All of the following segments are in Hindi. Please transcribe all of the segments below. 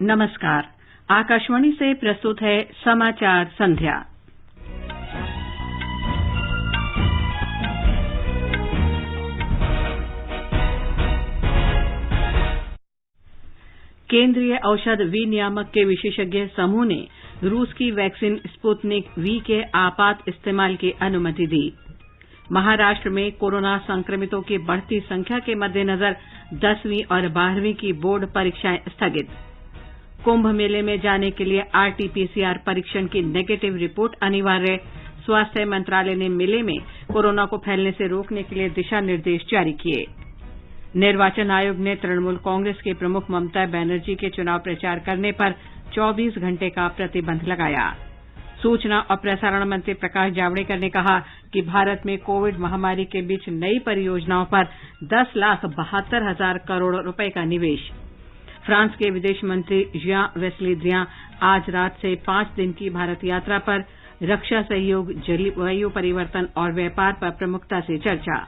नमस्कार। आकाशवाणी से प्रस्तुत है समाचार संध्या। केंद्रीय औषध विनियामक के विशेषज्ञ समूह ने रूस की वैक्सीन स्पुतनिक वी के आपात इस्तेमाल की अनुमति दी। महाराष्ट्र में कोरोना संक्रमितों की बढ़ती संख्या के मद्देनजर 10वीं और 12वीं की बोर्ड परीक्षाएं स्थगित। कुंभ मेले में जाने के लिए आरटी-पीसीआर परीक्षण की नेगेटिव रिपोर्ट अनिवार्य। स्वास्थ्य मंत्रालय ने मेले में कोरोना को फैलने से रोकने के लिए दिशा निर्देश जारी किए। निर्वाचन आयोग ने तृणमूल कांग्रेस के प्रमुख ममता बनर्जी के चुनाव प्रचार करने पर 24 घंटे का प्रतिबंध लगाया। सूचना और प्रसारण मंत्री प्रकाश जावड़ेकर ने कहा कि भारत में कोविड महामारी के बीच नई परियोजनाओं पर 10,72,000 करोड़ रुपए का निवेश। फ्रांस के विदेश मंत्री जियां वेस ली द्रियां आज रात से 5 दिन की भारत यात्रा पर। रक्षा सहयोग, जलवायु परिवर्तन और व्यापार पर प्रमुखता से चर्चा।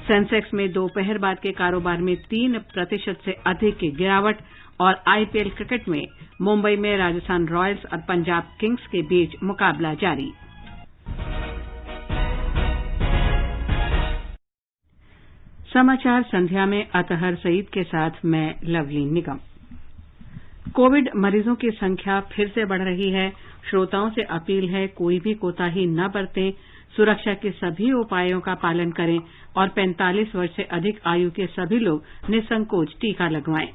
सेंसेक्स में दोपहर बाद के कारोबार में 3% से अधिक की गिरावट। और आईपीएल क्रिकेट में मुंबई में राजस्थान रॉयल्स और पंजाब किंग्स के बीच मुकाबला जारी। समाचार संध्या में अतहर सईद के साथ मैं लवली निगम। कोविड मरीजों की संख्या फिर से बढ़ रही है। श्रोताओं से अपील है, कोई भी कोताही न बरतें, सुरक्षा के सभी उपायों का पालन करें और 45 वर्ष से अधिक आयु के सभी लोग निसंकोच टीका लगवाएं।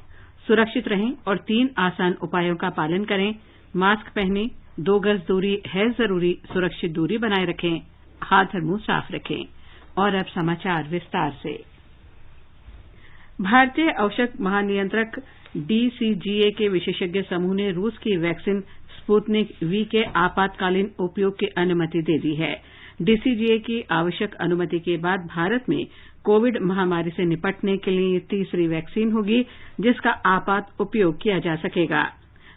सुरक्षित रहें और 3 आसान उपायों का पालन करें। मास्क पहनें, 2 गज दूरी है जरूरी, सुरक्षित दूरी बनाए रखें, हाथ और मुंह साफ रखें। और अब समाचार विस्तार से। भारतीय औषध महानियंत्रक डीसीजीए के विशेषज्ञ समूह ने रूस की वैक्सीन स्पुतनिक वी के आपातकालीन उपयोग की अनुमति दे दी है। डीसीजीए की आवश्यक अनुमति के बाद भारत में कोविड महामारी से निपटने के लिए तीसरी वैक्सीन होगी जिसका आपात उपयोग किया जा सकेगा।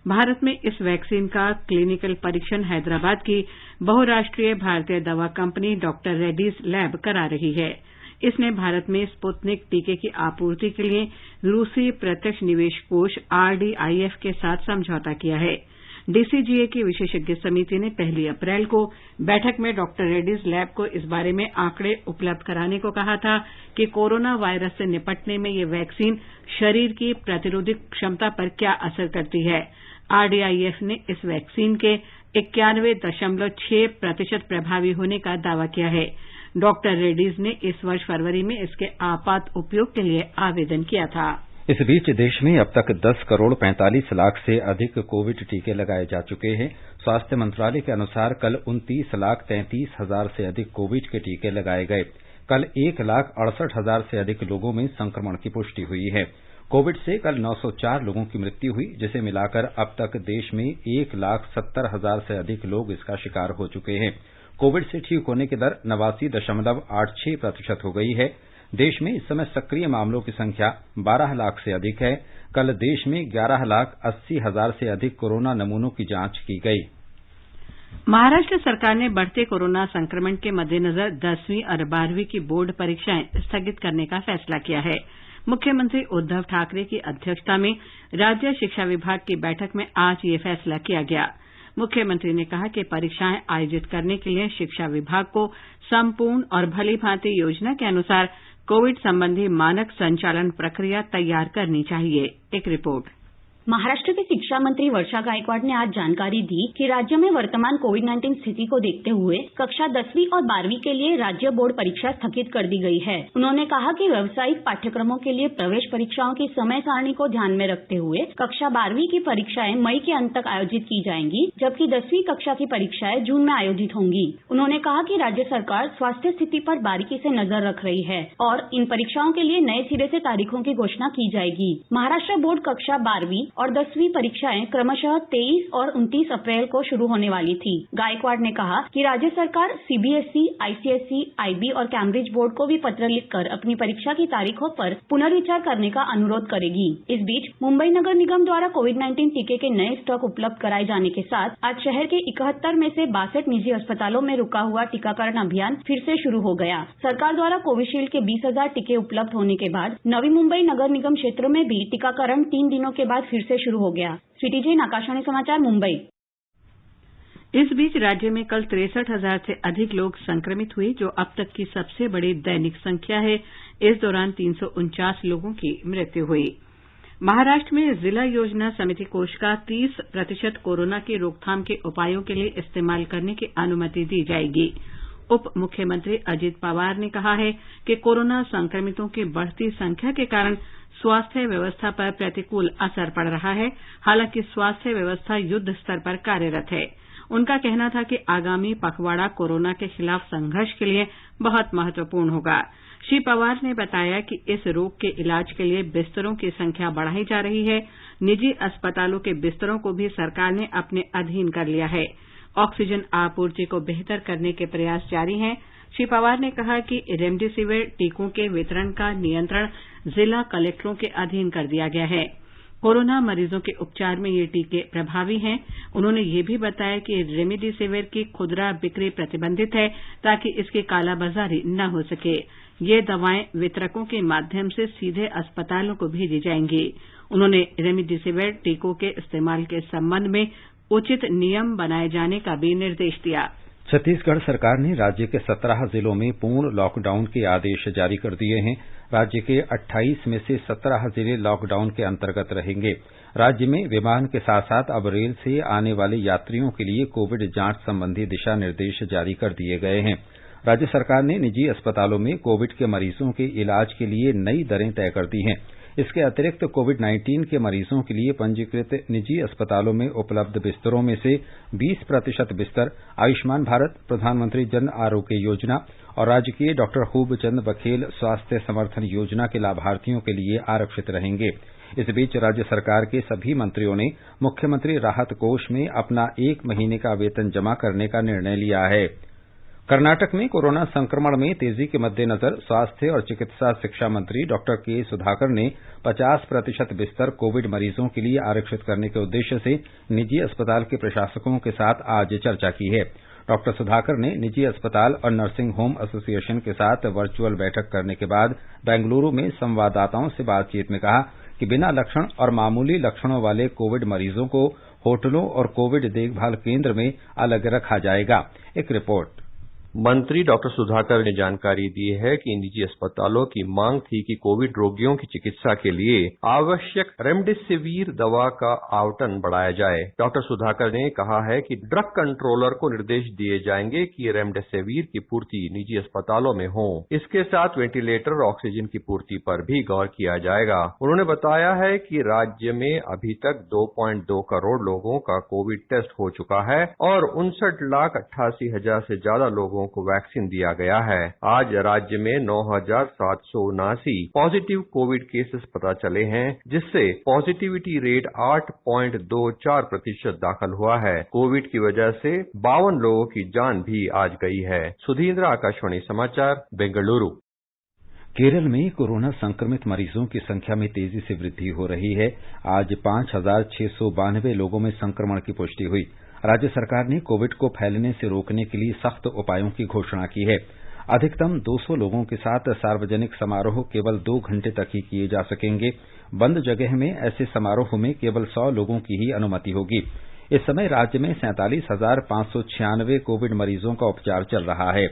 भारत में इस वैक्सीन का क्लिनिकल परीक्षण हैदराबाद की बहुराष्ट्रीय भारतीय दवा कंपनी डॉक्टर रेड्डीज लैब करा रही है। इसने भारत में स्पुतनिक टीके की आपूर्ति के लिए रूसी प्रत्यक्ष निवेश कोष आरडीआईएफ के साथ समझौता किया है। डीसीजीए की विशेषज्ञ समिति ने 1 अप्रैल को बैठक में डॉक्टर रेड्डीज लैब को इस बारे में आंकड़े उपलब्ध कराने को कहा था कि कोरोना वायरस से निपटने में ये वैक्सीन शरीर की प्रतिरोधक क्षमता पर क्या असर करती है। आरडीआईएफ ने इस वैक्सीन के 91.6% प्रभावी होने का दावा किया है। डॉक्टर रेड्डीज ने इस वर्ष फरवरी में इसके आपात उपयोग के लिए आवेदन किया था। इस बीच देश में अब तक 10 करोड़ 45 लाख से अधिक कोविड टीके लगाए जा चुके हैं। स्वास्थ्य मंत्रालय के अनुसार कल 29,33,000 से अधिक कोविड के टीके लगाए गए। कल 1,68,000 से अधिक लोगों में संक्रमण की पुष्टि हुई है। कोविड से कल 904 लोगों की मृत्यु हुई, जिसे मिलाकर अब तक देश में 1,70,000 से अधिक लोग इसका शिकार हो चुके हैं। कोविड से ठीक होने की दर 89.86% हो गई है। देश में इस समय सक्रिय मामलों की संख्या 12 लाख से अधिक है। कल देश में 11,80,000 से अधिक कोरोना नमूनों की जांच की गई। महाराष्ट्र सरकार ने बढ़ते कोरोना संक्रमण के मद्देनजर 10वीं और 12वीं की बोर्ड परीक्षाएं स्थगित करने का फैसला किया है। मुख्यमंत्री उद्धव ठाकरे की अध्यक्षता में राज्य शिक्षा विभाग की बैठक में आज ये फैसला किया गया। मुख्यमंत्री ने कहा कि परीक्षाएं आयोजित करने के लिए शिक्षा विभाग को संपूर्ण और भलीभांति योजना के अनुसार कोविड संबंधी मानक संचालन प्रक्रिया तैयार करनी चाहिए। एक रिपोर्ट। महाराष्ट्र की शिक्षा मंत्री वर्षा गायकवाड़ ने आज जानकारी दी कि राज्य में वर्तमान कोविड-19 स्थिति को देखते हुए कक्षा 10वीं और 12वीं के लिए राज्य बोर्ड परीक्षा स्थगित कर दी गई है। उन्होंने कहा कि व्यावसायिक पाठ्यक्रमों के लिए प्रवेश परीक्षाओं की समय सारणी को ध्यान में रखते हुए कक्षा 12वीं की परीक्षाएं मई के अंत तक आयोजित की जाएंगी, जबकि 10वीं कक्षा की परीक्षाएं जून में आयोजित होंगी। उन्होंने कहा कि राज्य सरकार स्वास्थ्य स्थिति पर बारीकी से नजर रख रही है और इन परीक्षाओं के लिए नए सिरे से तारीखों की घोषणा की जाएगी। महाराष्ट्र बोर्ड कक्षा 12वीं और 10वीं परीक्षाएं क्रमशः 23 और 29 अप्रैल को शुरू होने वाली थी। गायकवाड़ ने कहा कि राज्य सरकार सीबीएसई, आईसीएसई, आईबी और कैम्ब्रिज बोर्ड को भी पत्र लिखकर अपनी परीक्षा की तारीखों पर पुनर्विचार करने का अनुरोध करेगी। इस बीच मुंबई नगर निगम द्वारा कोविड-19 टीके के नए स्टॉक उपलब्ध कराए जाने के साथ आज शहर के 71 में से 62 निजी अस्पतालों में रुका हुआ टीकाकरण अभियान फिर से शुरू हो गया। सरकार द्वारा कोविशील्ड के 20,000 टीके उपलब्ध होने के बाद नवी मुंबई नगर निगम क्षेत्र में भी टीकाकरण 3 दिनों के बाद फिर से शुरू हो गया। स्वीटी जैन, आकाशवाणी समाचार, मुंबई। इस बीच राज्य में कल 63,000 से अधिक लोग संक्रमित हुए, जो अब तक की सबसे बड़ी दैनिक संख्या है। इस दौरान 349 लोगों की मृत्यु हुई। महाराष्ट्र में जिला योजना समिति कोष का 30% कोरोना की रोकथाम के उपायों के लिए इस्तेमाल करने की अनुमति दी जाएगी। उप मुख्यमंत्री अजित पवार ने कहा है कि कोरोना संक्रमितों की बढ़ती संख्या के कारण स्वास्थ्य व्यवस्था पर प्रतिकूल असर पड़ रहा है। हालांकि स्वास्थ्य व्यवस्था युद्ध स्तर पर कार्यरत है। उनका कहना था कि आगामी पखवाड़ा कोरोना के खिलाफ संघर्ष के लिए बहुत महत्वपूर्ण होगा। श्री पवार ने बताया कि इस रोग के इलाज के लिए बिस्तरों की संख्या बढ़ाई जा रही है। निजी अस्पतालों के बिस्तरों को भी सरकार ने अपने अधीन कर लिया है। ऑक्सीजन आपूर्ति को बेहतर करने के प्रयास जारी हैं। श्री पवार ने कहा कि रेमडेसिविर टीकों के वितरण का नियंत्रण जिला कलेक्टरों के अधीन कर दिया गया है। कोरोना मरीजों के उपचार में ये टीके प्रभावी हैं। उन्होंने ये भी बताया कि रेमडेसिविर की खुदरा बिक्री प्रतिबंधित है, ताकि इसकी कालाबाजारी न हो सके। ये दवाएं वितरकों के माध्यम से सीधे अस्पतालों को भेजी जाएंगी। उन्होंने रेमडेसिविर टीकों के इस्तेमाल के संबंध में उचित नियम बनाए जाने का भी निर्देश दिया। छत्तीसगढ़ सरकार ने राज्य के 17 जिलों में पूर्ण लॉकडाउन के आदेश जारी कर दिए हैं। राज्य के 28 में से 17 जिले लॉकडाउन के अंतर्गत रहेंगे। राज्य में विमान के साथ साथ अब रेल से आने वाले यात्रियों के लिए कोविड जांच संबंधी दिशा निर्देश जारी कर दिए गए हैं। राज्य सरकार ने निजी अस्पतालों में कोविड के मरीजों के इलाज के लिए नई दरें तय कर दी हैं। इसके अतिरिक्त कोविड-19 के मरीजों के लिए पंजीकृत निजी अस्पतालों में उपलब्ध बिस्तरों में से 20% बिस्तर आयुष्मान भारत, प्रधानमंत्री जन आरोग्य योजना और राजकीय डॉक्टर खूबचंद बघेल स्वास्थ्य समर्थन योजना के लाभार्थियों के लिए आरक्षित रहेंगे। इस बीच राज्य सरकार के सभी मंत्रियों ने मुख्यमंत्री राहत कोष में अपना 1 महीने का वेतन जमा करने का निर्णय लिया है। कर्नाटक में कोरोना संक्रमण में तेजी के मद्देनजर स्वास्थ्य और चिकित्सा शिक्षा मंत्री डॉक्टर के सुधाकर ने 50% बिस्तर कोविड मरीजों के लिए आरक्षित करने के उद्देश्य से निजी अस्पताल के प्रशासकों के साथ आज चर्चा की है। डॉक्टर सुधाकर ने निजी अस्पताल और नर्सिंग होम एसोसिएशन के साथ वर्चुअल बैठक करने के बाद बेंगलुरु में संवाददाताओं से बातचीत में कहा कि बिना लक्षण और मामूली लक्षणों वाले कोविड मरीजों को होटलों और कोविड देखभाल केंद्र में अलग रखा जाएगा। एक रिपोर्ट। मंत्री डॉक्टर सुधाकर ने जानकारी दी है कि निजी अस्पतालों की मांग थी कि कोविड रोगियों की चिकित्सा के लिए आवश्यक रेमडेसिविर दवा का आवंटन बढ़ाया जाए। डॉक्टर सुधाकर ने कहा है कि ड्रग कंट्रोलर को निर्देश दिए जाएंगे कि रेमडेसिविर की पूर्ति निजी अस्पतालों में हो। इसके साथ वेंटिलेटर और ऑक्सीजन की पूर्ति पर भी गौर किया जाएगा। उन्होंने बताया है कि राज्य में अभी तक 2.2 करोड़ लोगों का कोविड टेस्ट हो चुका है और 59,88,000 से ज्यादा लोगों को वैक्सीन दिया गया है। आज राज्य में 9,779 पॉजिटिव कोविड केसेस पता चले हैं, जिससे पॉजिटिविटी रेट 8.24% दाखिल हुआ है। कोविड की वजह से 52 लोगों की जान भी आज गई है। सुधींद्र, आकाशवाणी समाचार, बेंगलुरु। केरल में कोरोना संक्रमित मरीजों की संख्या में तेजी से वृद्धि हो रही है। आज 5,692 लोगों में संक्रमण की पुष्टि हुई। राज्य सरकार ने कोविड को फैलने से रोकने के लिए सख्त उपायों की घोषणा की है। अधिकतम 200 लोगों के साथ सार्वजनिक समारोह केवल 2 घंटे तक ही किए जा सकेंगे। बंद जगह में ऐसे समारोह में केवल 100 लोगों की ही अनुमति होगी। इस समय राज्य में 47,596 कोविड मरीजों का उपचार चल रहा है।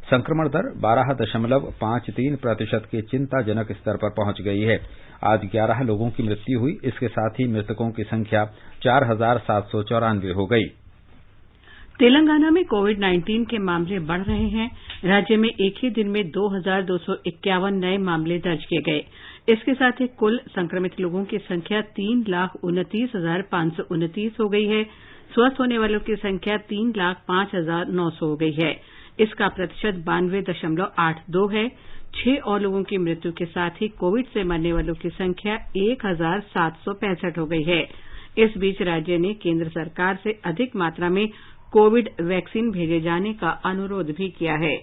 संक्रमण दर 12.53% के चिंताजनक स्तर पर पहुंच गई है। आज 11 लोगों की मृत्यु हुई। इसके साथ ही मृतकों की संख्या 4,794 हो गई। तेलंगाना में कोविड-19 के मामले बढ़ रहे हैं। राज्य में एक ही दिन में 2,251 नए मामले दर्ज किए गए। इसके साथ ही कुल संक्रमित लोगों की संख्या 3,29,529 हो गई है। स्वस्थ होने वालों की संख्या 3,05,900 हो गई है। इसका प्रतिशत 92.82 है। 6 और लोगों की मृत्यु के साथ ही कोविड से मरने वालों की संख्या 1,765 हो गई है। इस बीच राज्य ने केंद्र सरकार से अधिक मात्रा में कोविड वैक्सीन भेजे जाने का अनुरोध भी किया है।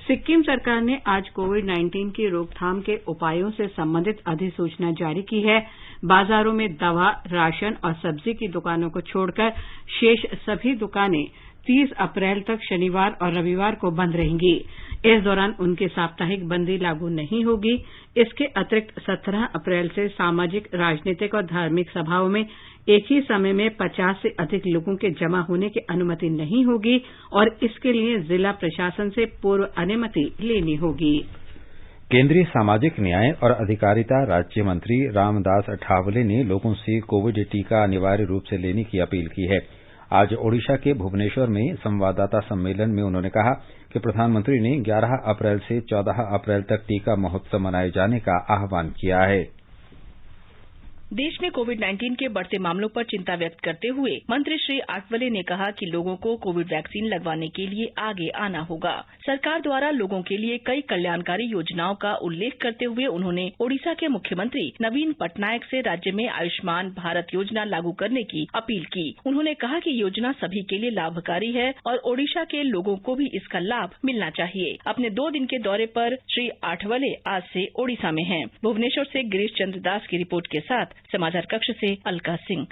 सिक्किम सरकार ने आज कोविड-19 की रोकथाम के उपायों से संबंधित अधिसूचना जारी की है। बाजारों में दवा, राशन और सब्जी की दुकानों को छोड़कर शेष सभी दुकानें 30 अप्रैल तक शनिवार और रविवार को बंद रहेंगी। इस दौरान उनकी साप्ताहिक बंदी लागू नहीं होगी। इसके अतिरिक्त 17 अप्रैल से सामाजिक, राजनीतिक और धार्मिक सभाओं में एक ही समय में 50 से अधिक लोगों के जमा होने की अनुमति नहीं होगी और इसके लिए जिला प्रशासन से पूर्व अनुमति लेनी होगी। केंद्रीय सामाजिक न्याय और अधिकारिता राज्य मंत्री रामदास अठावले ने लोगों से कोविड टीका अनिवार्य रूप से लेने की अपील की है। आज ओडिशा के भुवनेश्वर में संवाददाता सम्मेलन में उन्होंने कहा कि प्रधानमंत्री ने 11 अप्रैल से 14 अप्रैल तक टीका महोत्सव मनाए जाने का आह्वान किया है। देश में कोविड-19 के बढ़ते मामलों पर चिंता व्यक्त करते हुए मंत्री श्री आठवले ने कहा कि लोगों को कोविड वैक्सीन लगवाने के लिए आगे आना होगा। सरकार द्वारा लोगों के लिए कई कल्याणकारी योजनाओं का उल्लेख करते हुए उन्होंने ओडिशा के मुख्यमंत्री नवीन पटनायक से राज्य में आयुष्मान भारत योजना लागू करने की अपील की। उन्होंने कहा कि योजना सभी के लिए लाभकारी है और ओडिशा के लोगों को भी इसका लाभ मिलना चाहिए। अपने 2 दिन के दौरे पर श्री आठवले आज से ओडिशा में हैं। भुवनेश्वर से गिरीश चंद्र दास की रिपोर्ट के साथ समाचार कक्ष से अलका सिंह।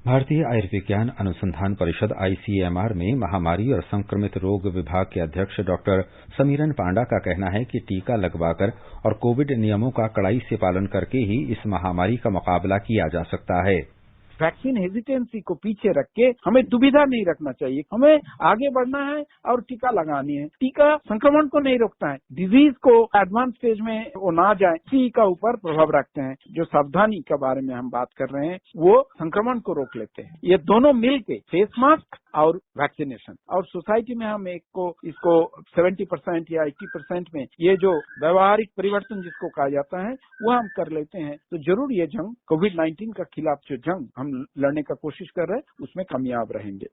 भारतीय आयुर्विज्ञान अनुसंधान परिषद आईसीएमआर में महामारी और संक्रमित रोग विभाग के अध्यक्ष डॉक्टर समीरन पांडा का कहना है कि टीका लगवाकर और कोविड नियमों का कड़ाई से पालन करके ही इस महामारी का मुकाबला किया जा सकता है। वैक्सीन हेजिटेंसी को पीछे रख के हमें दुविधा नहीं रखना चाहिए। हमें आगे बढ़ना है और टीका लगानी है। टीका संक्रमण को नहीं रोकता है, डिजीज को एडवांस स्टेज में वो ना जाए इसी का ऊपर प्रभाव रखते हैं। जो सावधानी के बारे में हम बात कर रहे हैं वो संक्रमण को रोक लेते हैं। ये दोनों मिलके फेस मास्क और वैक्सीनेशन और सोसाइटी में हम इसको 70% या 80% में ये जो व्यवहारिक परिवर्तन जिसको कहा जाता है वो हम कर लेते हैं तो जरूर ये जंग कोविड-19 का खिलाफ जो जंग हम लड़ने का कोशिश कर रहे हैं उसमें कामयाब रहेंगे।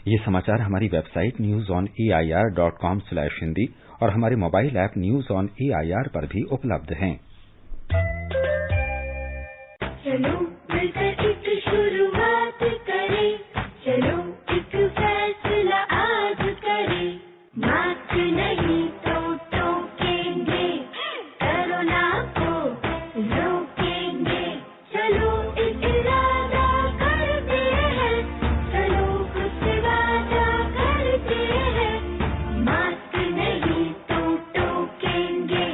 ये समाचार हमारी वेबसाइट newsoneir.com/hindi और हमारे mobile app news on AIR पर भी उपलब्ध हैं। चलो मिलकर एक शुरुआत करें, चलो एक फैसला आज करें, मास्क नहीं तो टोकेंगे, कोरोना को रोकेंगे, चलो एक इरादा करते हैं, चलो कुछ वादा करते हैं, मास्क नहीं तो टोकेंगे,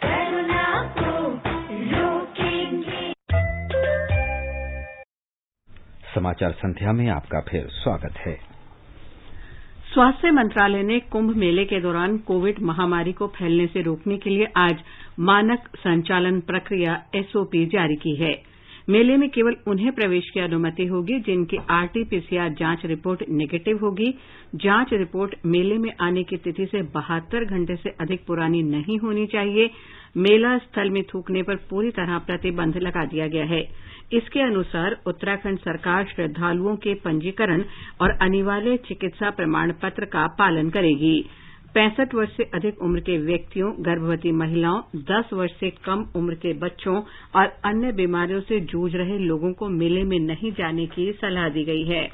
कोरोना को रोकेंगे। समाचार संध्या में आपका फिर स्वागत है। स्वास्थ्य मंत्रालय ने कुंभ मेले के दौरान कोविड महामारी को फैलने से रोकने के लिए आज मानक संचालन प्रक्रिया एसओपी जारी की है। मेले में केवल उन्हें प्रवेश की अनुमति होगी जिनकी आरटी-पीसीआर जांच रिपोर्ट नेगेटिव होगी। जांच रिपोर्ट मेले में आने की तिथि से 72 घंटे से अधिक पुरानी नहीं होनी चाहिए। मेला स्थल में थूकने पर पूरी तरह प्रतिबंध लगा दिया गया है। इसके अनुसार उत्तराखंड सरकार श्रद्धालुओं के पंजीकरण और अनिवार्य चिकित्सा प्रमाण पत्र का पालन करेगी। 65 वर्ष से अधिक उम्र के व्यक्तियों, गर्भवती महिलाओं, 10 वर्ष से कम उम्र के बच्चों और अन्य बीमारियों से जूझ रहे लोगों को मेले में नहीं जाने की सलाह दी गई है।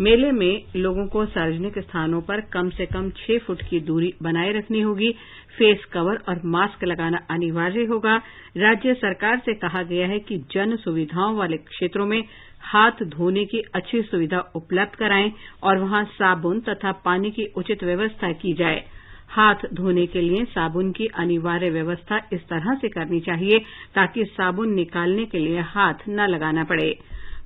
मेले में लोगों को सार्वजनिक स्थानों पर कम से कम 6 फुट की दूरी बनाए रखनी होगी। फेस कवर और मास्क लगाना अनिवार्य होगा। राज्य सरकार से कहा गया है कि जन सुविधाओं वाले क्षेत्रों में हाथ धोने की अच्छी सुविधा उपलब्ध कराएं और वहां साबुन तथा पानी की उचित व्यवस्था की जाए। हाथ धोने के लिए साबुन की अनिवार्य व्यवस्था इस तरह से करनी चाहिए ताकि साबुन निकालने के लिए हाथ न लगाना पड़े।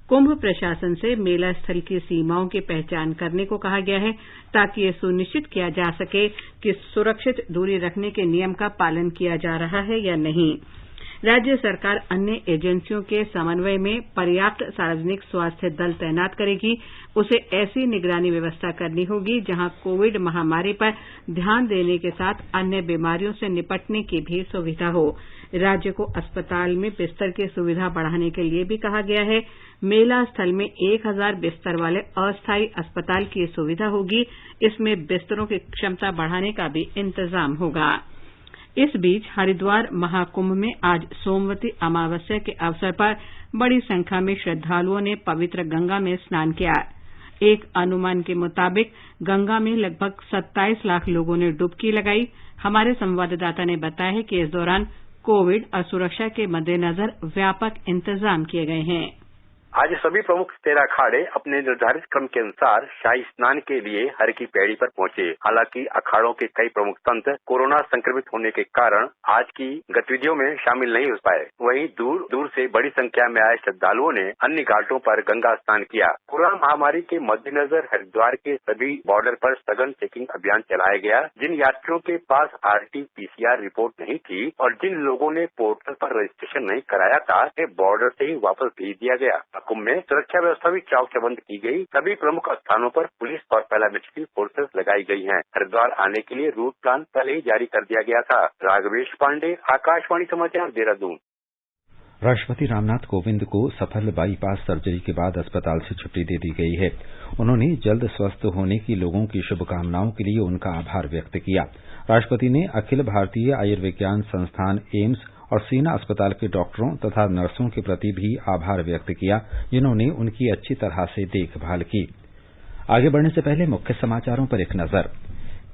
कुंभ प्रशासन से मेला स्थल की सीमाओं की पहचान करने को कहा गया है ताकि ये सुनिश्चित किया जा सके कि सुरक्षित दूरी रखने के नियम का पालन किया जा रहा है या नहीं। राज्य सरकार अन्य एजेंसियों के समन्वय में पर्याप्त सार्वजनिक स्वास्थ्य दल तैनात करेगी। उसे ऐसी निगरानी व्यवस्था करनी होगी जहां कोविड महामारी पर ध्यान देने के साथ अन्य बीमारियों से निपटने की भी सुविधा हो। राज्य को अस्पताल में बिस्तर की सुविधा बढ़ाने के लिए भी कहा गया है। मेला स्थल में 1000 बिस्तर वाले अस्थायी अस्पताल की सुविधा होगी। इसमें बिस्तरों की क्षमता बढ़ाने का भी इंतजाम होगा। इस बीच हरिद्वार महाकुंभ में आज सोमवती अमावस्या के अवसर पर बड़ी संख्या में श्रद्धालुओं ने पवित्र गंगा में स्नान किया। एक अनुमान के मुताबिक गंगा में लगभग 27 लाख लोगों ने डुबकी लगाई। हमारे संवाददाता ने बताया है कि इस दौरान कोविड और सुरक्षा के मद्देनजर व्यापक इंतजाम किए गए हैं। आज सभी प्रमुख तेरह अखाड़े अपने निर्धारित क्रम के अनुसार शाही स्नान के लिए हर की पैड़ी पर पहुंचे। हालांकि अखाड़ों के कई प्रमुख संत कोरोना संक्रमित होने के कारण आज की गतिविधियों में शामिल नहीं हो पाए। वहीं दूर दूर से बड़ी संख्या में आए श्रद्धालुओं ने अन्य घाटों पर गंगा स्नान किया। कोरोना महामारी के मद्देनजर हरिद्वार के सभी बॉर्डर पर सघन चेकिंग अभियान चलाया गया। जिन यात्रियों के पास RT-PCR रिपोर्ट नहीं थी और जिन लोगों ने पोर्टल पर रजिस्ट्रेशन नहीं कराया था, उन्हें बॉर्डर से ही वापस भेज दिया गया। कुंभ में सुरक्षा व्यवस्था भी चाक चौबंद की गई। सभी प्रमुख स्थानों पर पुलिस और पैरामिलिट्री फोर्सेस लगाई गई हैं। हरिद्वार आने के लिए रूट प्लान पहले ही जारी कर दिया गया था। राघवेश पांडे, आकाशवाणी समाचार, देहरादून। राष्ट्रपति रामनाथ कोविंद को सफल बाईपास सर्जरी के बाद अस्पताल से छुट्टी दे दी गई है। उन्होंने जल्द स्वस्थ होने की लोगों की शुभकामनाओं के लिए उनका आभार व्यक्त किया। राष्ट्रपति ने अखिल भारतीय आयुर्विज्ञान संस्थान एम्स और सेना अस्पताल के डॉक्टरों तथा नर्सों के प्रति भी आभार व्यक्त किया, जिन्होंने उनकी अच्छी तरह से देखभाल की। आगे बढ़ने से पहले मुख्य समाचारों पर एक नजर।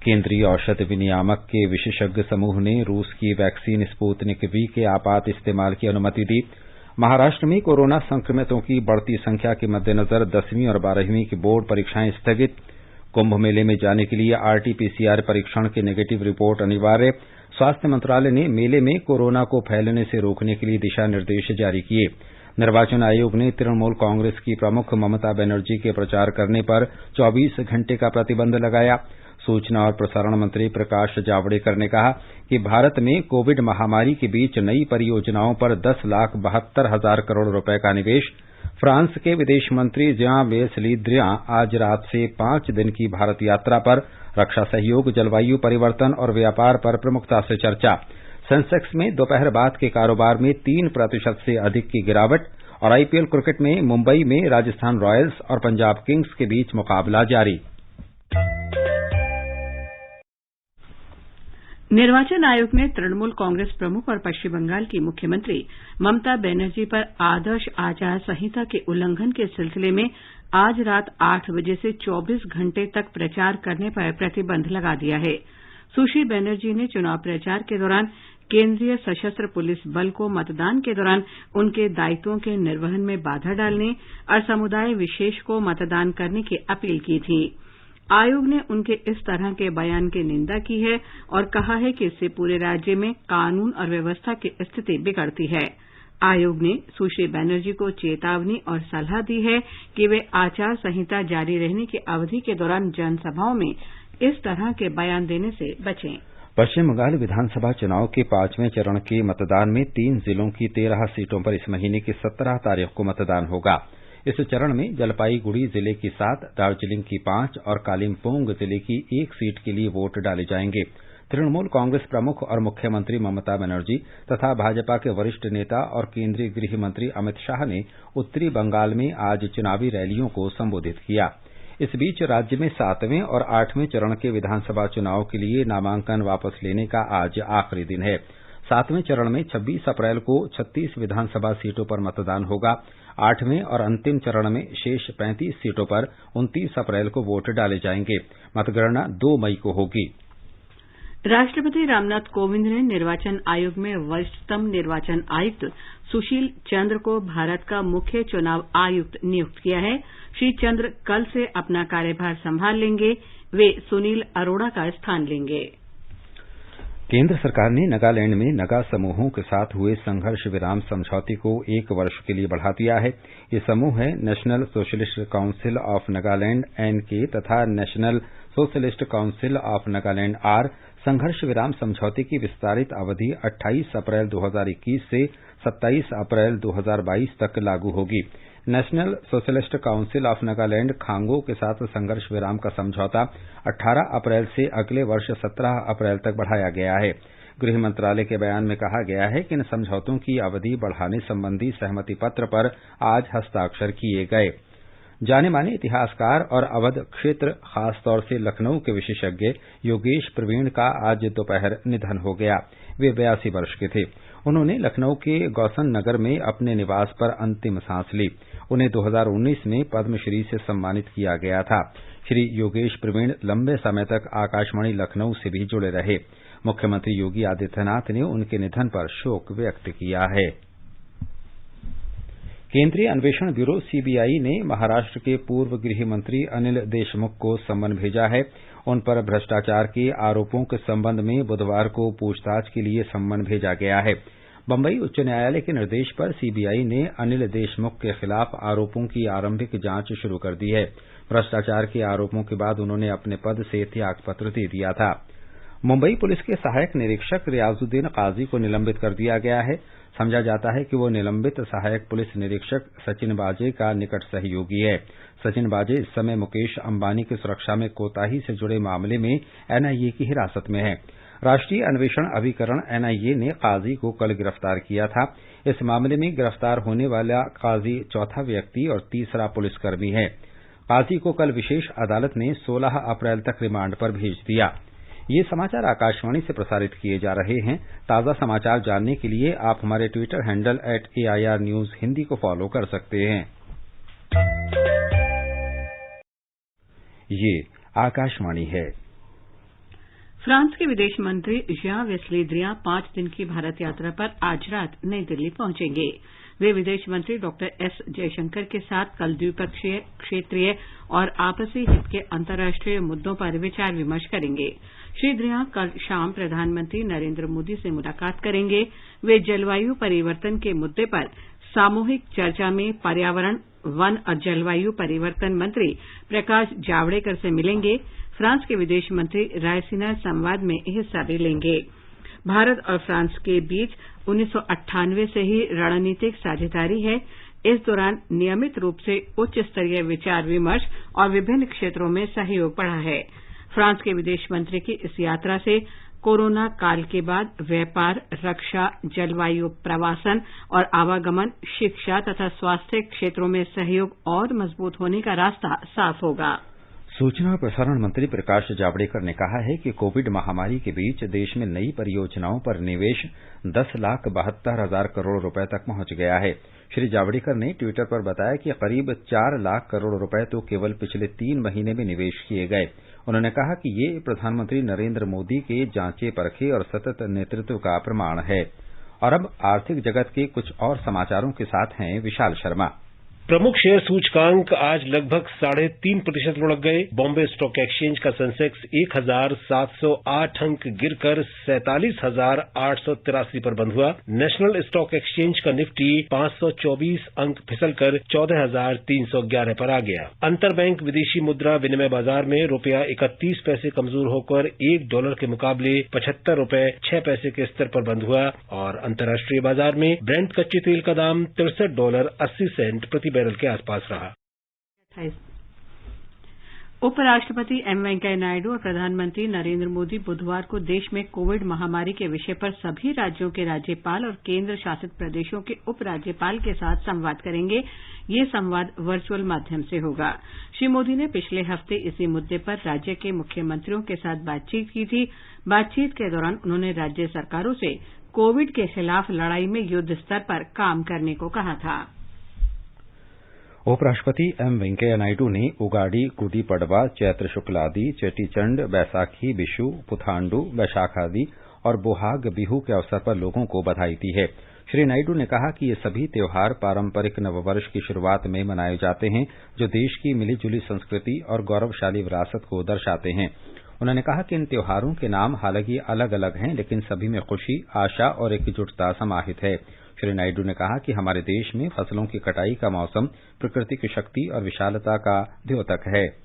केंद्रीय औषध विनियामक के विशेषज्ञ समूह ने रूस की वैक्सीन स्पुतनिक वी के आपात इस्तेमाल की अनुमति दी। महाराष्ट्र में कोरोना संक्रमितों की बढ़ती संख्या के मद्देनजर 10वीं और 12वीं की बोर्ड परीक्षाएं स्थगित। कुंभ मेले में जाने के लिए RT-PCR परीक्षण की नेगेटिव रिपोर्ट अनिवार्य। स्वास्थ्य मंत्रालय ने मेले में कोरोना को फैलने से रोकने के लिए दिशा निर्देश जारी किए। निर्वाचन आयोग ने तृणमूल कांग्रेस की प्रमुख ममता बनर्जी के प्रचार करने पर 24 घंटे का प्रतिबंध लगाया। सूचना और प्रसारण मंत्री प्रकाश जावड़ेकर ने कहा कि भारत में कोविड महामारी के बीच नई परियोजनाओं पर 10,72,000 करोड़ रुपए का निवेश। फ्रांस के विदेश मंत्री जेan-वेस ली द्रियां आज रात से 5 दिन की भारत यात्रा पर। रक्षा सहयोग, जलवायु परिवर्तन और व्यापार पर प्रमुखता से चर्चा। सेंसेक्स में दोपहर बाद के कारोबार में 3% से अधिक की गिरावट। और IPL क्रिकेट में मुंबई में राजस्थान रॉयल्स और पंजाब किंग्स के बीच मुकाबला जारी। निर्वाचन आयोग ने तृणमूल कांग्रेस प्रमुख और पश्चिम बंगाल की मुख्यमंत्री ममता बनर्जी पर आदर्श आचार संहिता के उल्लंघन के सिलसिले में आज रात 8 बजे से 24 घंटे तक प्रचार करने पर प्रतिबंध लगा दिया है। सुश्री बनर्जी ने चुनाव प्रचार के दौरान केंद्रीय सशस्त्र पुलिस बल को मतदान के दौरान उनके दायित्वों के निर्वहन में बाधा डालने और समुदाय विशेष को मतदान करने की अपील की थी। आयोग ने उनके इस तरह के बयान की निंदा की है और कहा है कि इससे पूरे राज्य में कानून और व्यवस्था की स्थिति बिगड़ती है। आयोग ने सुश्री बनर्जी को चेतावनी और सलाह दी है कि वे आचार संहिता जारी रहने की अवधि के दौरान जनसभाओं में इस तरह के बयान देने से बचें। पश्चिम बंगाल विधानसभा चुनाव के 5वें चरण के मतदान में 3 जिलों की 13 सीटों पर इस महीने की 17 तारीख को मतदान होगा। इस चरण में जलपाईगुड़ी जिले की 7, दार्जिलिंग की 5 और कालिम्पोंग जिले की 1 सीट के लिए वोट डाले जाएंगे। तृणमूल कांग्रेस प्रमुख और मुख्यमंत्री ममता बनर्जी तथा भाजपा के वरिष्ठ नेता और केंद्रीय गृह मंत्री अमित शाह ने उत्तरी बंगाल में आज चुनावी रैलियों को संबोधित किया। इस बीच राज्य में 7वें और 8वें चरण के विधानसभा चुनाव के लिए नामांकन वापस लेने का आज आखिरी दिन है। 7वें चरण में 26 अप्रैल को 36 विधानसभा सीटों पर मतदान होगा। 8वें और अंतिम चरण में शेष 35 सीटों पर 29 अप्रैल को वोट डाले जाएंगे। मतगणना 2 मई को होगी। राष्ट्रपति रामनाथ कोविंद ने निर्वाचन आयोग में वरिष्ठतम निर्वाचन आयुक्त सुशील चंद्र को भारत का मुख्य चुनाव आयुक्त नियुक्त किया है। श्री चंद्र कल से अपना कार्यभार संभाल लेंगे। वे सुनील अरोड़ा का स्थान लेंगे। केंद्र सरकार ने नागालैंड में नगा समूहों के साथ हुए संघर्ष विराम समझौते को 1 वर्ष के लिए बढ़ा दिया है। ये समूह है national Socialist Council of Nagaland (NK) तथा national Socialist Council of Nagaland (R). संघर्ष विराम समझौते की विस्तारित अवधि 28 अप्रैल 2021 से 27 अप्रैल 2022 तक लागू होगी। National Socialist Council of Nagaland Khango के साथ संघर्ष विराम का समझौता 18 अप्रैल से अगले वर्ष 17 अप्रैल तक बढ़ाया गया है। गृह मंत्रालय के बयान में कहा गया है कि इन समझौतों की अवधि बढ़ाने संबंधी सहमति पत्र पर आज हस्ताक्षर किए गए। जाने माने इतिहासकार और अवध क्षेत्र खासतौर से लखनऊ के विशेषज्ञ योगेश प्रवीण का आज दोपहर निधन हो गया। वे 82 वर्ष के थे। उन्होंने लखनऊ के गौसन नगर में अपने निवास पर अंतिम सांस ली। उन्हें 2019 में पद्मश्री से सम्मानित किया गया था। श्री योगेश प्रवीण लंबे समय तक आकाशवाणी लखनऊ से भी जुड़े रहे। मुख्यमंत्री योगी आदित्यनाथ ने उनके निधन पर शोक व्यक्त किया है। केंद्रीय अन्वेषण ब्यूरो सीबीआई ने महाराष्ट्र के पूर्व गृह मंत्री अनिल देशमुख को सम्मन भेजा है। उन पर भ्रष्टाचार के आरोपों के संबंध में बुधवार को पूछताछ के लिए सम्मन भेजा गया है। बंबई उच्च न्यायालय के निर्देश पर सीबीआई ने अनिल देशमुख के खिलाफ आरोपों की आरंभिक जांच शुरू कर दी है। भ्रष्टाचार के आरोपों के बाद उन्होंने अपने पद से त्यागपत्र दे दिया था। मुंबई पुलिस के सहायक निरीक्षक रियाजुद्दीन काजी को निलंबित कर दिया गया है। समझा जाता है कि वो निलंबित सहायक पुलिस निरीक्षक सचिन बाजे का निकट सहयोगी है। सचिन बाजे इस समय मुकेश अंबानी की सुरक्षा में कोताही से जुड़े मामले में एनआईए की हिरासत में है। राष्ट्रीय अन्वेषण अभिकरण एनआईए ने काजी को कल गिरफ्तार किया था। इस मामले में गिरफ्तार होने वाला काजी चौथा व्यक्ति और तीसरा पुलिसकर्मी है। काजी को कल विशेष अदालत ने 16 अप्रैल तक रिमांड पर भेज दिया। ये समाचार आकाशवाणी से प्रसारित किए जा रहे हैं। ताज़ा समाचार जानने के लिए आप हमारे Twitter handle @AIR News Hindi को फॉलो कर सकते हैं। ये आकाशवाणी है। फ्रांस के विदेश मंत्री जेan वेस ले ड्रियान 5 दिन की भारत यात्रा पर आज रात नई दिल्ली पहुंचेंगे। वे विदेश मंत्री डॉक्टर एस जयशंकर के साथ कल द्विपक्षीय, क्षेत्रीय और आपसी हित के अंतर्राष्ट्रीय मुद्दों पर विचार विमर्श करेंगे। श्री ड्रियान कल शाम प्रधानमंत्री नरेंद्र मोदी से मुलाकात करेंगे। वे जलवायु परिवर्तन के मुद्दे पर सामूहिक चर्चा में पर्यावरण, वन और जलवायु परिवर्तन मंत्री प्रकाश जावड़ेकर से मिलेंगे। फ्रांस के विदेश मंत्री रायसीना संवाद में हिस्सा भी लेंगे। भारत और फ्रांस के बीच 1998 से ही रणनीतिक साझेदारी है। इस दौरान नियमित रूप से उच्च स्तरीय विचार विमर्श और विभिन्न क्षेत्रों में सहयोग बढ़ा है। फ्रांस के विदेश मंत्री की इस यात्रा से कोरोना काल के बाद व्यापार, रक्षा, जलवायु, प्रवासन और आवागमन, शिक्षा तथा स्वास्थ्य क्षेत्रों में सहयोग और मजबूत होने का रास्ता साफ होगा। सूचना और प्रसारण मंत्री प्रकाश जावड़ेकर ने कहा है कि कोविड महामारी के बीच देश में नई परियोजनाओं पर निवेश 10,72,000 करोड़ रुपए तक पहुंच गया है। श्री जावड़ेकर ने ट्विटर पर बताया कि करीब 4 लाख करोड़ रुपए तो केवल पिछले 3 महीने में निवेश किए गए। उन्होंने कहा कि ये प्रधानमंत्री नरेंद्र मोदी के जांचे परखे और सतत नेतृत्व का प्रमाण है। और अब आर्थिक जगत के कुछ और समाचारों के साथ हैं विशाल शर्मा। प्रमुख शेयर सूचकांक आज लगभग 3.5% लुढ़क गए। बॉम्बे स्टॉक एक्सचेंज का सेंसेक्स 1,708 अंक गिरकर 47,883 पर बंद हुआ। नेशनल स्टॉक एक्सचेंज का निफ्टी 524 अंक फिसलकर 14,311 पर आ गया। अंतरबैंक विदेशी मुद्रा विनिमय बाजार में रुपया 31 पैसे कमजोर होकर $1 के मुकाबले 75 रुपए 6 पैसे के स्तर पर बंद हुआ और अंतर्राष्ट्रीय बाजार में ब्रेंट कच्चे तेल का दाम $63.80 प्रति बैरल के आसपास रहा। उपराष्ट्रपति एम वेंकैया नायडू और प्रधानमंत्री नरेंद्र मोदी बुधवार को देश में कोविड महामारी के विषय पर सभी राज्यों के राज्यपाल और केंद्र शासित प्रदेशों के उपराज्यपाल के साथ संवाद करेंगे। ये संवाद वर्चुअल माध्यम से होगा। श्री मोदी ने पिछले हफ्ते इसी मुद्दे पर राज्य के मुख्यमंत्रियों के साथ बातचीत की थी। बातचीत के दौरान उन्होंने राज्य सरकारों से कोविड के खिलाफ लड़ाई में युद्ध स्तर पर काम करने को कहा था। उपराष्ट्रपति एम वेंकैया नायडू ने उगाड़ी, गुड़ी पड़वा, चैत्र शुक्लादि, चेटीचंड, बैसाखी, बिशु, पुथांडु, वैशाखादि और बोहाग बिहू के अवसर पर लोगों को बधाई दी है। श्री नायडू ने कहा कि ये सभी त्योहार पारंपरिक नववर्ष की शुरुआत में मनाए जाते हैं, जो देश की मिलीजुली संस्कृति और गौरवशाली विरासत को दर्शाते हैं। उन्होंने कहा कि इन त्योहारों के नाम हालांकि अलग अलग हैं, लेकिन सभी में खुशी, आशा और एकजुटता समाहित है। श्री नायडू ने कहा कि हमारे देश में फसलों की कटाई का मौसम प्रकृति की शक्ति और विशालता का द्योतक है।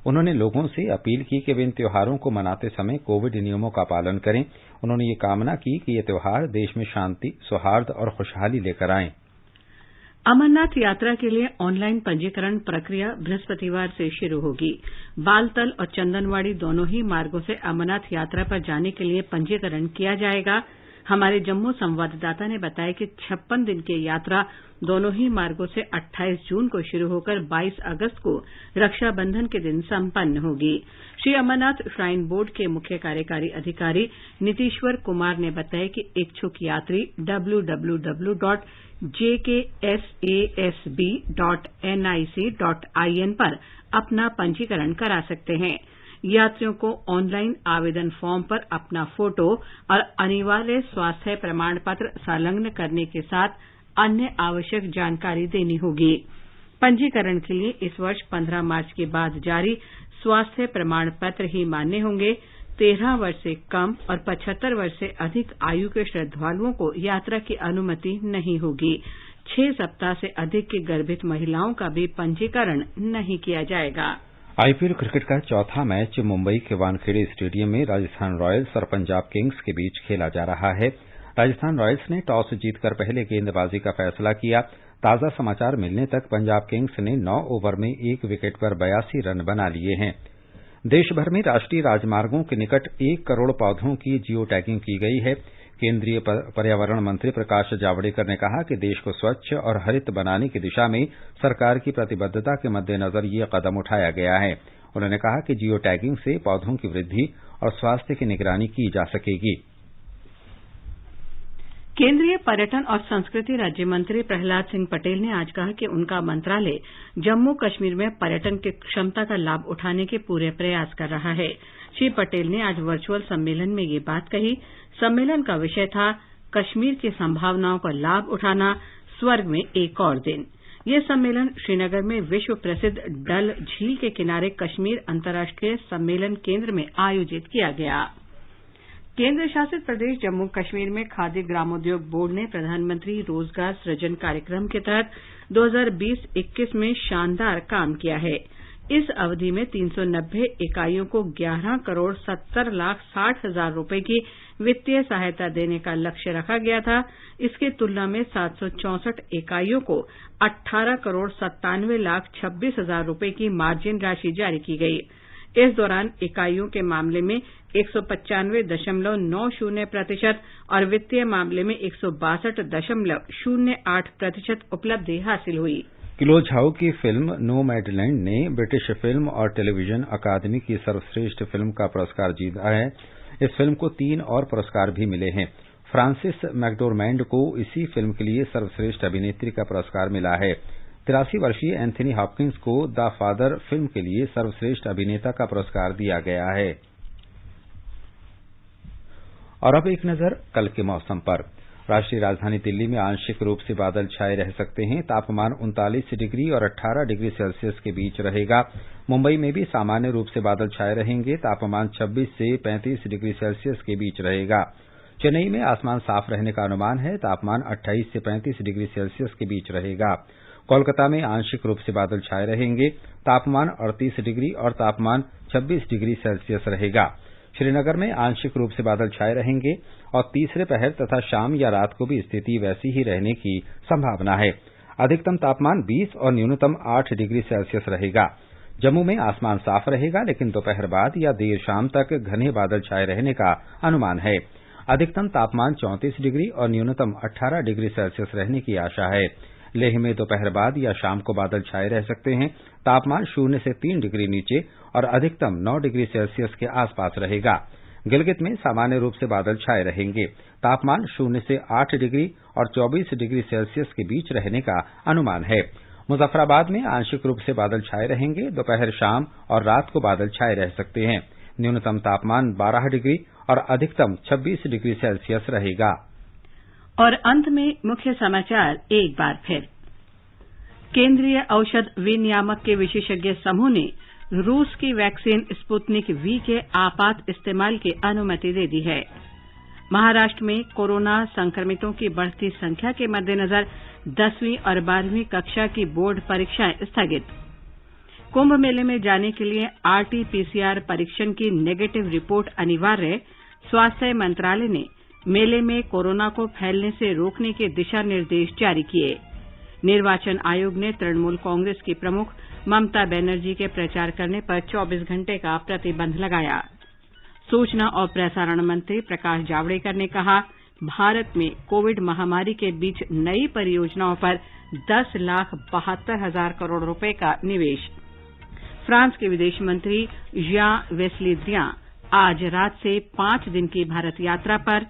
उन्होंने लोगों से अपील की कि वे इन त्योहारों को मनाते समय कोविड नियमों का पालन करें। उन्होंने ये कामना की कि ये त्योहार देश में शांति, सौहार्द और खुशहाली लेकर आएं। अमरनाथ यात्रा के लिए ऑनलाइन पंजीकरण प्रक्रिया बृहस्पतिवार से शुरू होगी। बालतल और चंदनवाड़ी दोनों ही मार्गों से अमरनाथ यात्रा पर जाने के लिए पंजीकरण किया जाएगा। हमारे जम्मू संवाददाता ने बताया कि 56 दिन की यात्रा दोनों ही मार्गों से 28 जून को शुरू होकर 22 अगस्त को रक्षाबंधन के दिन संपन्न होगी। श्री अमरनाथ श्राइन बोर्ड के मुख्य कार्यकारी अधिकारी नीतीश्वर कुमार ने बताया कि इच्छुक यात्री www.jksasb.nic.in पर अपना पंजीकरण करा सकते हैं। यात्रियों को ऑनलाइन आवेदन फॉर्म पर अपना फोटो और अनिवार्य स्वास्थ्य प्रमाण पत्र संलग्न करने के साथ अन्य आवश्यक जानकारी देनी होगी। पंजीकरण के लिए इस वर्ष 15 मार्च के बाद जारी स्वास्थ्य प्रमाण पत्र ही मान्य होंगे। 13 वर्ष से कम और 75 वर्ष से अधिक आयु के श्रद्धालुओं को यात्रा की अनुमति नहीं होगी। 6 सप्ताह से अधिक की गर्भित महिलाओं का भी पंजीकरण नहीं किया जाएगा। आईपीएल क्रिकेट का चौथा मैच मुंबई के वानखेड़े स्टेडियम में राजस्थान रॉयल्स और पंजाब किंग्स के बीच खेला जा रहा है। राजस्थान रॉयल्स ने टॉस जीतकर पहले गेंदबाजी का फैसला किया। ताजा समाचार मिलने तक पंजाब किंग्स ने 9 ओवर में 1 विकेट पर 82 रन बना लिए हैं। देश भर में राष्ट्रीय राजमार्गों के निकट 1 करोड़ पौधों की जियो टैगिंग की गई है। केंद्रीय पर्यावरण मंत्री प्रकाश जावड़ेकर ने कहा कि देश को स्वच्छ और हरित बनाने की दिशा में सरकार की प्रतिबद्धता के मद्देनजर ये कदम उठाया गया है। उन्होंने कहा कि जियो टैगिंग से पौधों की वृद्धि और स्वास्थ्य की निगरानी की जा सकेगी। केंद्रीय पर्यटन और संस्कृति राज्य मंत्री प्रहलाद सिंह पटेल ने आज कहा कि उनका मंत्रालय जम्मू कश्मीर में पर्यटन की क्षमता का लाभ उठाने के पूरे प्रयास कर रहा है। श्री पटेल ने आज वर्चुअल सम्मेलन में ये बात कही। सम्मेलन का विषय था कश्मीर की संभावनाओं का लाभ उठाना, स्वर्ग में एक और दिन। ये सम्मेलन श्रीनगर में विश्व प्रसिद्ध डल झील के किनारे कश्मीर अंतर्राष्ट्रीय सम्मेलन केंद्र में आयोजित किया गया। केंद्र शासित प्रदेश जम्मू कश्मीर में खादी ग्रामोद्योग बोर्ड ने प्रधानमंत्री रोजगार सृजन कार्यक्रम के तहत 2020-21 में शानदार काम किया है। इस अवधि में 390 इकाइयों को 11 करोड़ 70 लाख 60 हजार रुपए की वित्तीय सहायता देने का लक्ष्य रखा गया था। इसकी तुलना में 764 इकाइयों को 18 करोड़ 97 लाख 26 हजार रुपए की मार्जिन राशि जारी की गई। इस दौरान इकाइयों के मामले में 195.90% और वित्तीय मामले में 162.08% उपलब्धि हासिल हुई। किलो झाओ की फिल्म नोमैडलैंड ने ब्रिटिश फिल्म और टेलीविजन अकादमी की सर्वश्रेष्ठ फिल्म का पुरस्कार जीता है। इस फिल्म को 3 और पुरस्कार भी मिले हैं। फ्रांसिस मैकडोरमैंड को इसी फिल्म के लिए सर्वश्रेष्ठ अभिनेत्री का पुरस्कार मिला है। 83 वर्षीय एंथनी हॉपकिंस को द फादर फिल्म के लिए सर्वश्रेष्ठ अभिनेता का पुरस्कार दिया गया है। और अब एक नजर कल के मौसम पर। राष्ट्रीय राजधानी दिल्ली में आंशिक रूप से बादल छाए रह सकते हैं। तापमान 39 डिग्री और 18 डिग्री सेल्सियस के बीच रहेगा। मुंबई में भी सामान्य रूप से बादल छाए रहेंगे। तापमान 26 से 35 डिग्री सेल्सियस के बीच रहेगा। चेन्नई में आसमान साफ रहने का अनुमान है। तापमान 28 से 35 डिग्री सेल्सियस के बीच रहेगा। कोलकाता में आंशिक रूप से बादल छाए रहेंगे। तापमान 38 डिग्री और तापमान 26 डिग्री सेल्सियस रहेगा। श्रीनगर में आंशिक रूप से बादल छाए रहेंगे और तीसरे पहर तथा शाम या रात को भी स्थिति वैसी ही रहने की संभावना है। अधिकतम तापमान 20 और न्यूनतम 8 डिग्री सेल्सियस रहेगा। जम्मू में आसमान साफ रहेगा, लेकिन दोपहर बाद या देर शाम तक घने बादल छाए रहने का अनुमान है। अधिकतम तापमान 34 डिग्री और न्यूनतम 18 डिग्री सेल्सियस रहने की आशा है। लेह में दोपहर बाद या शाम को बादल छाए रह सकते हैं। तापमान 0 से 3 डिग्री नीचे और अधिकतम 9 डिग्री सेल्सियस के आसपास रहेगा। गिलगित में सामान्य रूप से बादल छाए रहेंगे। तापमान 0 से 8 डिग्री और 24 डिग्री सेल्सियस के बीच रहने का अनुमान है। मुजफ्फराबाद में आंशिक रूप से बादल छाए रहेंगे। दोपहर, शाम और रात को बादल छाए रह सकते हैं। न्यूनतम तापमान 12 डिग्री और अधिकतम 26 डिग्री सेल्सियस रहेगा। और अंत में मुख्य समाचार एक बार फिर। केंद्रीय औषध विनियामक के विशेषज्ञ समूह ने रूस की वैक्सीन स्पुतनिक वी के आपात इस्तेमाल की अनुमति दे दी है। महाराष्ट्र में कोरोना संक्रमितों की बढ़ती संख्या के मद्देनजर 10वीं और 12वीं कक्षा की बोर्ड परीक्षाएं स्थगित। कुंभ मेले में जाने के लिए आरटी-पीसीआर परीक्षण की नेगेटिव रिपोर्ट अनिवार्य। स्वास्थ्य मंत्रालय ने मेले में कोरोना को फैलने से रोकने के दिशा निर्देश जारी किए। निर्वाचन आयोग ने तृणमूल कांग्रेस की प्रमुख ममता बनर्जी के प्रचार करने पर 24 घंटे का प्रतिबंध लगाया। सूचना और प्रसारण मंत्री प्रकाश जावड़ेकर ने कहा, भारत में कोविड महामारी के बीच नई परियोजनाओं पर 10,72,000 करोड़ रुपए का निवेश। फ्रांस के विदेश मंत्री जियां वेस ले द्रियां आज रात से 5 दिन की भारत यात्रा पर।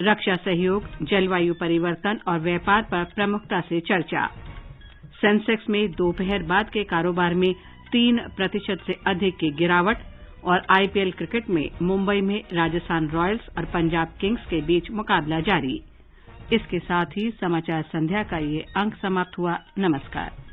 रक्षा सहयोग, जलवायु परिवर्तन और व्यापार पर प्रमुखता से चर्चा। सेंसेक्स में दोपहर बाद के कारोबार में 3% से अधिक की गिरावट। और आईपीएल क्रिकेट में मुंबई में राजस्थान रॉयल्स और पंजाब किंग्स के बीच मुकाबला जारी। इसके साथ ही समाचार संध्या का ये अंक समाप्त हुआ। नमस्कार।